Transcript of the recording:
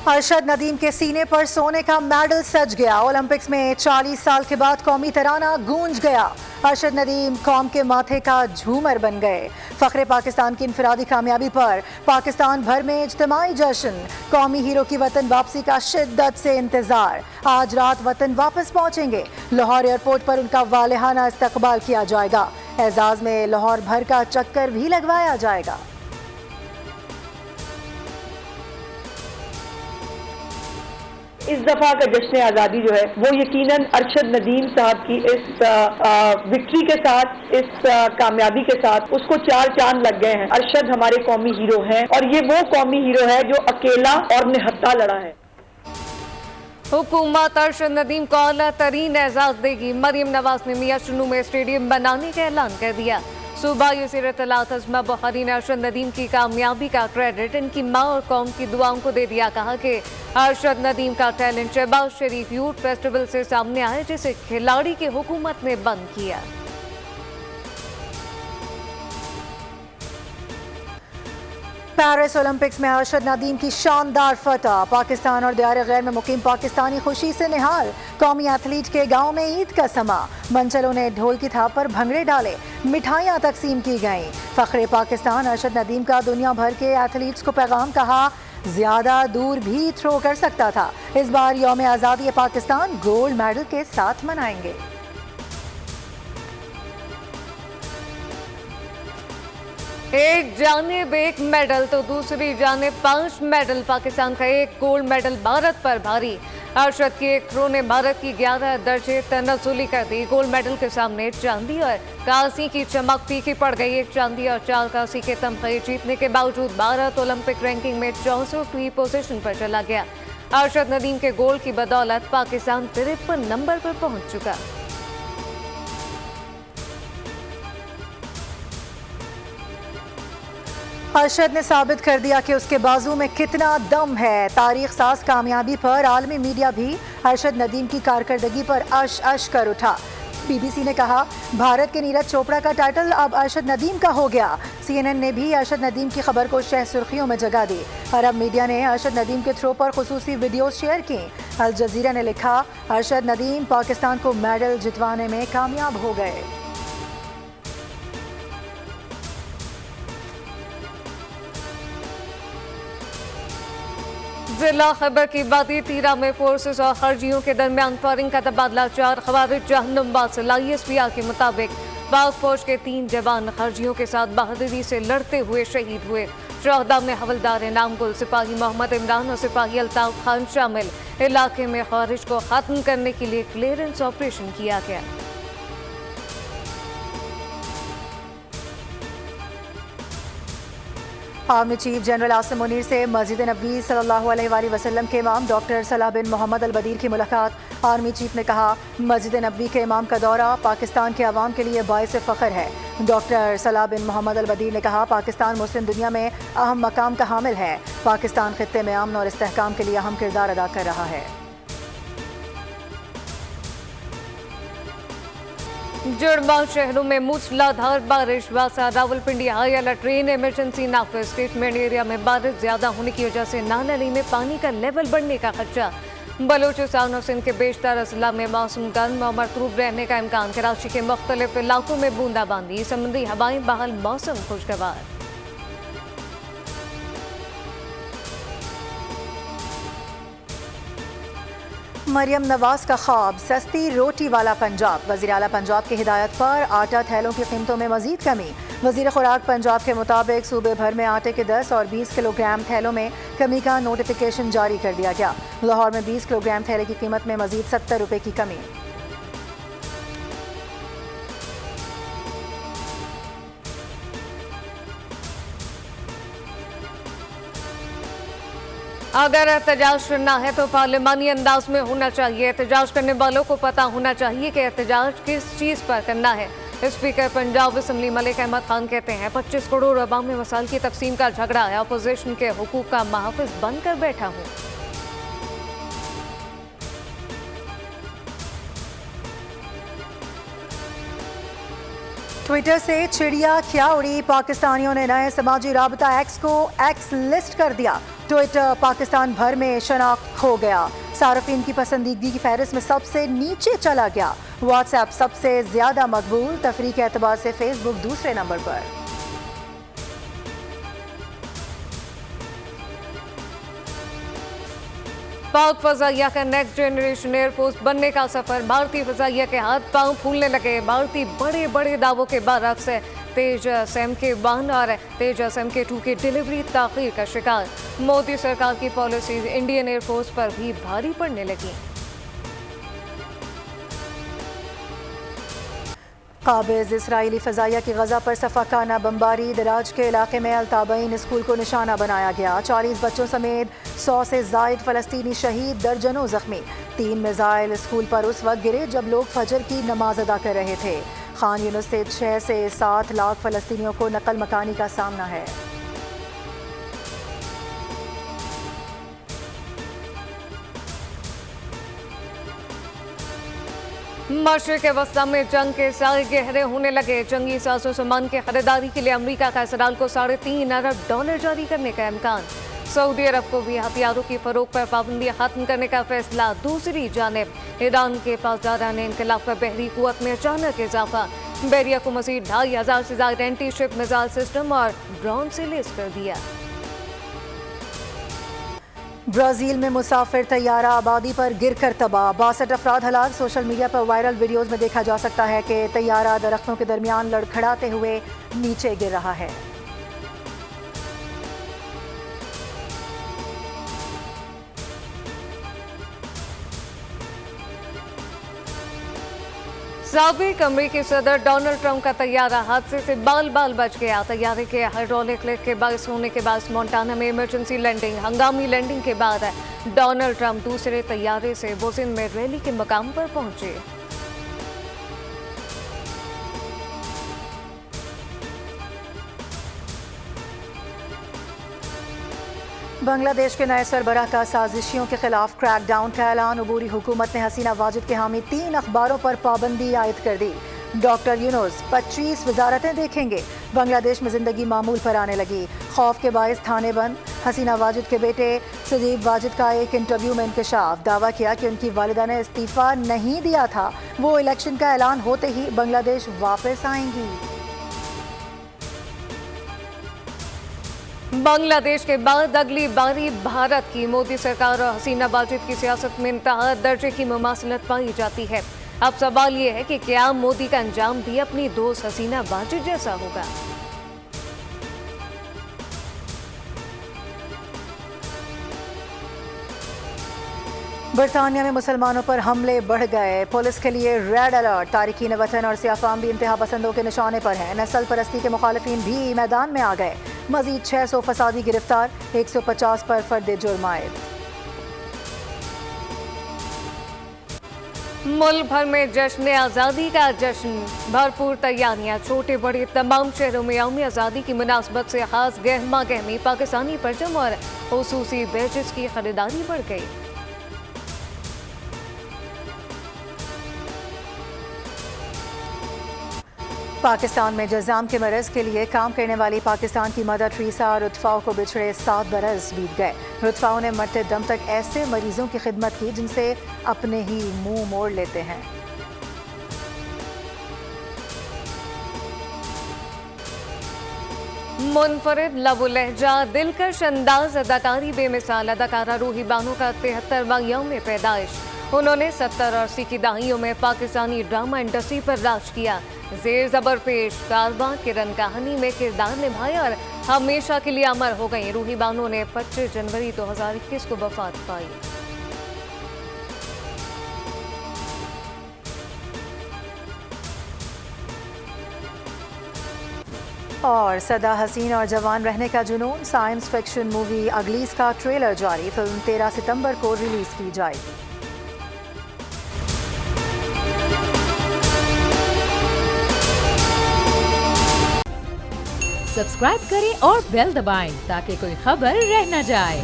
अरशद नदीम के सीने पर सोने का मेडल सज गया। ओलंपिक्स में 40 साल के बाद कौमी तराना गूंज गया। अरशद नदीम कौम के माथे का झूमर बन गए। फख्रे पाकिस्तान की इनफरादी कामयाबी पर पाकिस्तान भर में इज्तिमाई जश्न। कौमी हीरो की वतन वापसी का शिद्दत से इंतजार। आज रात वतन वापस पहुंचेंगे। लाहौर एयरपोर्ट पर उनका वालिहाना इस्तकबाल किया जाएगा। एजाज में लाहौर भर का चक्कर भी लगवाया जाएगा। इस दफा का जश्न आज़ादी जो है वो यकीनन अरशद नदीम साहब की इस विक्ट्री के साथ, इस कामयाबी के साथ उसको 4 चांद लग गए हैं। अरशद हमारे कौमी हीरो हैं और ये वो कौमी हीरो है जो अकेला और निहत्था लड़ा है। हुकूमत अरशद नदीम को आला तरीन एजाज देगी। मरियम नवाज ने मियां चुन्नू में स्टेडियम बनाने का ऐलान कर दिया। सूबा युसिरतलात अज़मा बुखारी ने अरशद नदीम की कामयाबी का क्रेडिट इनकी माँ और कौम की दुआओं को दे दिया। कहा कि अरशद नदीम का टैलेंट शहबाज शरीफ यूथ फेस्टिवल से सामने आया, जिसे खिलाड़ी की हुकूमत ने बंद किया। पेरिस ओलंपिक्स में अरशद नदीम की शानदार फतह। पाकिस्तान और दियार गैर में मुकीम पाकिस्तानी खुशी से निहाल। कौमी एथलीट के गांव में ईद का समा। मंचलों ने ढोल की थाप पर भंगड़े डाले। मिठाइयां तकसीम की गईं। फख्रे पाकिस्तान अरशद नदीम का दुनिया भर के एथलीट्स को पैगाम। कहा ज्यादा दूर भी थ्रो कर सकता था। इस बार यौम आज़ादी पाकिस्तान गोल्ड मेडल के साथ मनाएंगे। एक जानिब 1 मेडल तो दूसरी जानिब 5 मेडल। पाकिस्तान का 1 गोल्ड मेडल भारत पर भारी। अरशद की एक थ्रो ने भारत की 11 दर्जे तनज़ुली कर दी। गोल्ड मेडल के सामने चांदी और कांसी की चमक फीकी पड़ गई। 1 चांदी और 4 कांसी के तमगे जीतने के बावजूद भारत ओलंपिक रैंकिंग में 64वीं पोजीशन पर चला गया। अरशद नदीम के गोल की बदौलत पाकिस्तान 53 नंबर पर पहुंच चुका। अरशद ने साबित कर दिया कि उसके बाजू में कितना दम है। तारीख साज कामयाबी पर आलमी मीडिया भी अरशद नदीम की कारकर्दगी पर अश अश कर उठा। बीबीसी ने कहा भारत के नीरज चोपड़ा का टाइटल अब अरशद नदीम का हो गया। CNN ने भी अरशद नदीम की खबर को शह सुर्खियों में जगह दी। अरब मीडिया ने अरशद नदीम के थ्रो पर खुसूसी वीडियो शेयर की। अल जजीरा ने लिखा अरशद नदीम पाकिस्तान को मेडल जितवाने में कामयाब हो गए। जिला खैबर की बादी तीरा में फोर्सेस और खर्जियों के दरमियान फायरिंग का तबादला। 4 खवारिज जहन्नुम बासिल। ISPR के मुताबिक पाक फौज के 3 जवान खर्जियों के साथ बहादुरी से लड़ते हुए शहीद हुए। शहदा में हवलदार इनाम गुल, सिपाही मोहम्मद इमरान और सिपाही अल्ताफ खान शामिल। इलाके में खारिज को खत्म करने के लिए क्लियरेंस ऑपरेशन किया गया। Army chief general Asim Munir से मस्जिद नबवी सल्लल्लाहु अलैहि वसल्लम के इमाम डॉक्टर सलाह बिन मोहम्मद अल बदीर की मुलाकात। आर्मी चीफ ने कहा मस्जिद नबवी के इमाम का दौरा पाकिस्तान के अवाम के लिए बाइस फ़ख्र है। डॉक्टर सलाह बिन मोहम्मद अल बदीर ने कहा पाकिस्तान मुस्लिम दुनिया में अहम मकाम का हामिल है। पाकिस्तान खित्ते में अमन और इस्तेहकाम के लिए अहम किरदार अदा कर रहा है। जुड़वा शहरों में मूसलाधार बारिश। वासा Rawalpindi high alert, train emergency नाफिज। स्टेटमेंट एरिया में बारिश ज्यादा होने की वजह से नाली में पानी का लेवल बढ़ने का खदशा। बलूचिस्तान और सिंध के बेशतर अजला में मौसम गर्म और मरतूब रहने का इम्कान। कराची के मुख्तलिफ इलाकों में बूंदाबांदी। समुद्री हवाएं बहाल, मौसम खुशगवार। मरियम नवाज का ख्वाब सस्ती रोटी वाला पंजाब। वज़ीर आला पंजाब की हिदायत पर आटा थैलों की कीमतों में मजीद कमी। वज़ीर खुराक पंजाब के मुताबिक सूबे भर में आटे के 10 और 20 किलोग्राम थैलों में कमी का नोटिफिकेशन जारी कर दिया गया। लाहौर में 20 किलोग्राम थैले की कीमत में मजीद 70 रुपये की कमी। अगर एहतजाज करना है तो पार्लिमानी अंदाज में होना चाहिए। एहतजाज करने वालों को पता होना चाहिए कि एहतजाज किस चीज़ पर करना है। स्पीकर पंजाब असम्बली मलिक अहमद खान कहते हैं 25 करोड़ अवामी मसाइल की तकसीम का झगड़ा है। अपोजिशन के हुकूक का महाफिज बनकर बैठा हूँ। ट्विटर से चिड़िया क्या उड़ी, पाकिस्तानियों ने नए समाजी राबता एक्स को एक्स लिस्ट कर दिया। ट्विटर पाकिस्तान भर में शनाख्त खो गया। सार्फिन की पसंदीदगी की फहरिस्त में सबसे नीचे चला गया। व्हाट्सएप सबसे ज्यादा मकबूल, तफरीह के एतबार से फेसबुक दूसरे नंबर पर। पाक फजाइया का नेक्स्ट जनरेशन एयरफोर्स बनने का सफर, भारतीय फजाइया के हाथ पांव फूलने लगे। भारतीय बड़े बड़े दावों के बरअक्स तेजस MK1 और तेजस MK2 की डिलीवरी ताखीर का शिकार। मोदी सरकार की पॉलिसीज इंडियन एयरफोर्स पर भी भारी पड़ने लगी। काबिज इसराइली फजाइया की गजा पर सफाकाना बमबारी, दराज के इलाके में अल्ताबईन स्कूल को निशाना बनाया गया। 40 बच्चों समेत 100 से जायद फलस्तीनी शहीद, दर्जनों जख्मी। 3 मिसाइल स्कूल पर उस वक्त गिरे जब लोग फजर की नमाज अदा कर रहे थे। खान यूनिस से 6 से 7 लाख फलस्तीनियों को नकल मकानी का सामना है। मशरिक़ वस्ता में जंग के साए गहरे होने लगे। जंगी साजो सामान की खरीदारी के लिए अमेरिका का इसराइल को $3.5 अरब जारी करने का इम्कान। सऊदी अरब को भी हथियारों की फरोख्त पर पाबंदी खत्म करने का फैसला। दूसरी जानिब ईरान के पासदारान इनकलाब का बहरी कुव्वत में अचानक इजाफा। बहरिया को मज़ीद 2500 से ज्यादा एंटी शिप मिसाइल सिस्टम और ड्रोन से लैस कर दिया। ब्राजील में मुसाफिर तैयारा आबादी पर गिरकर तबाह, 62 अफराद हलाक। सोशल मीडिया पर वायरल वीडियोस में देखा जा सकता है कि तैयारा दरख्तों के दरमियान लड़खड़ाते हुए नीचे गिर रहा है। साबिक अमेरिकी सदर डोनाल्ड ट्रंप का तैयारा हादसे से बाल बाल बच गया। तैयारे के हाइड्रोलिक लिफ्ट के बारिश होने के बाद मोंटाना में इमरजेंसी लैंडिंग। हंगामी लैंडिंग के बाद डोनाल्ड ट्रंप दूसरे तैयारे से बोजिन में रैली के मकाम पर पहुंचे। बांग्लादेश के नए सरबराह का साजिशियों के खिलाफ क्रैकडाउन का ऐलान। अबूरी हुकूमत ने हसीना वाजिद के हामी 3 अखबारों पर पाबंदी आयद कर दी। डॉक्टर यूनुस 25 वजारतें देखेंगे। बांग्लादेश में जिंदगी मामूल पर आने लगी। खौफ के बायस थाने बंद। हसीना वाजिद के बेटे सजीब वाजिद का एक इंटरव्यू में इंकशाफ। दावा किया कि उनकी वालिदा ने इस्तीफा नहीं दिया था, वो इलेक्शन का ऐलान होते ही बांग्लादेश वापस आएंगी। बांग्लादेश के बाद अगली बारी भारत की। मोदी सरकार और हसीना वाजिद की सियासत में इंतहा दर्जे की मुमासलत पाई जाती है। अब सवाल ये है कि क्या मोदी का अंजाम भी अपनी दोस्त हसीना वाजिद जैसा होगा। बरतानिया में मुसलमानों पर हमले बढ़ गए। पुलिस के लिए रेड अलर्ट। तारिकीन वतन और सियाफाम भी इंतहा पसंदों के निशाने पर हैं। नस्ल परस्ती के मुखालिफिन भी मैदान में आ गए। मजीद 600 फसादी गिरफ्तार, 150 पर फर्द जुर्म आयद। मुल्क भर में जश्न आज़ादी का जश्न, भरपूर तैयारियां। छोटे बड़े तमाम शहरों में यौम आज़ादी की मुनासबत से खास गहमा गहमी, पाकिस्तानी परचम और खुसूसी बैजेस की खरीदारी बढ़ गई। पाकिस्तान में जज़ाम के मरज़ के लिए काम करने वाली पाकिस्तान की मदर ट्रीसा और रुतफ़ाओं को बिछड़े 7 बरस बीत गए। रुतफ़ाओं ने मरते दम तक ऐसे मरीजों की खिदमत की जिनसे अपने ही मुंह मोड़ लेते हैं। मुनफरिद लबो लहजा, दिलकश अंदाज, अदाकारी बेमिसाल। अदाकारा रूही बानो का 73वां यौम पैदाइश। उन्होंने 70 और 80 की दहाइयों में पाकिस्तानी ड्रामा इंडस्ट्री पर राज किया। जेर जबर पेश कारवां किरण कहानी में किरदार निभाया और हमेशा के लिए अमर हो गई। रूही बानो ने 25 जनवरी 2021 को वफात पाई। और सदा हसीन और जवान रहने का जुनून, साइंस फिक्शन मूवी अगलीस का ट्रेलर जारी। फिल्म 13 सितंबर को रिलीज की जाएगी। सब्सक्राइब करें और बेल दबाएं ताकि कोई खबर रह न जाए।